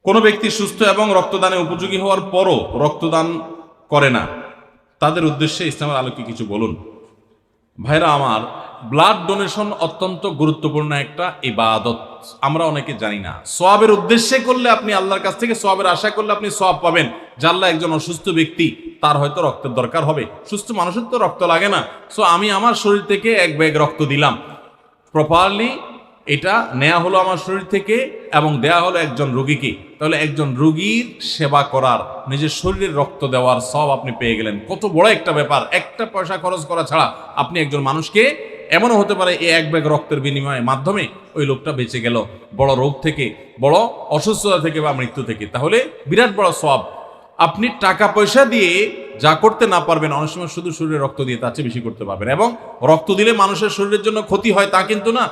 কোনো ব্যক্তি সুস্থ এবং রক্তদানে উপযোগী হওয়ার পরও রক্তদান করে না, তাদের উদ্দেশ্যে ইসলামের আলোকে কিছু বলুন। ভাইরা আমার, ব্লাড ডোনেশন অত্যন্ত গুরুত্বপূর্ণ একটা ইবাদত। আমরা অনেকে জানি না। সওয়াবের উদ্দেশ্যে করলে আপনি আল্লাহর কাছ থেকে সওয়াবের আশা করলে আপনি সওয়াব পাবেন। জানলা একজন অসুস্থ ব্যক্তি, তার হয়তো রক্তের দরকার হবে, সুস্থ মানুষের তো রক্ত লাগে না, সো আমি আমার শরীর থেকে এক ব্যাগ রক্ত দিলাম, প্রপারলি এটা নেওয়া হলো আমার শরীর থেকে এবং দেয়া হলো একজন রোগীকে, তাহলে একজন রোগীর সেবা করার, নিজের শরীরের রক্ত দেওয়ার সব আপনি পেয়ে গেলেন। কত বড় একটা ব্যাপার! একটা পয়সা খরচ করা ছাড়া আপনি একজন মানুষকে, এমনও হতে পারে এই এক ব্যাগ রক্তের বিনিময়ের মাধ্যমে ওই লোকটা বেঁচে গেল বড় রোগ থেকে, বড় অসুস্থতা থেকে বা মৃত্যু থেকে, তাহলে বিরাট বড় সওয়াব। আপনি টাকা পয়সা দিয়ে যা করতে না পারবেন, অনেক সময় শুধু শরীরে রক্ত দিয়ে তার চেয়ে বেশি করতে পারবেন। এবং রক্ত দিলে মানুষের শরীরের জন্য ক্ষতি হয় তা কিন্তু না।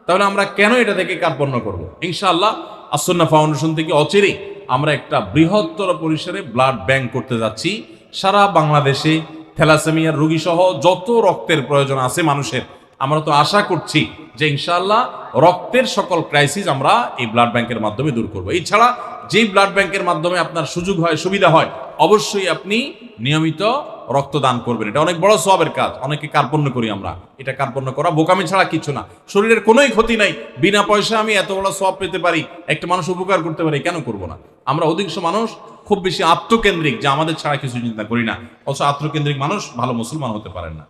তাহলে আমরা কেন এটা থেকে কার্পণ্য করবো? ইনশাআল্লাহ আসন্না ফাউন্ডেশন থেকে অচিরেই আমরা একটা বৃহত্তর পরিসরে ব্লাড ব্যাংক করতে যাচ্ছি। সারা বাংলাদেশে থ্যালাসেমিয়ার রোগী সহ যত রক্তের প্রয়োজন আছে মানুষের, আমরা তো আশা করছি যে ইনশাআল্লাহ রক্তের সকল ক্রাইসিস আমরা এই ব্লাড ব্যাংকের মাধ্যমে দূর করবো। এছাড়া যেই ব্লাড ব্যাংকের মাধ্যমে আপনার সুযোগ হয়, সুবিধা হয়, অবশ্যই আপনি নিয়মিত রক্তদান করবেন। এটা অনেক বড় সওয়াবের কাজ। অনেকে কার্পণ্য করি আমরা, এটা কার্পণ্য করা বোকামি ছাড়া কিছু না। শরীরের কোনোই ক্ষতি নাই, বিনা পয়সা আমি এত বড় সওয়াব পেতে পারি, একটা মানুষ উপকার করতে পারি, কেন করব না? আমরা অধিকাংশ মানুষ খুব বেশি আত্মকেন্দ্রিক, যে আমাদের ছাড়া কিছু চিন্তা করি না। অথচ আত্মকেন্দ্রিক মানুষ ভালো মুসলমান হতে পারেন না।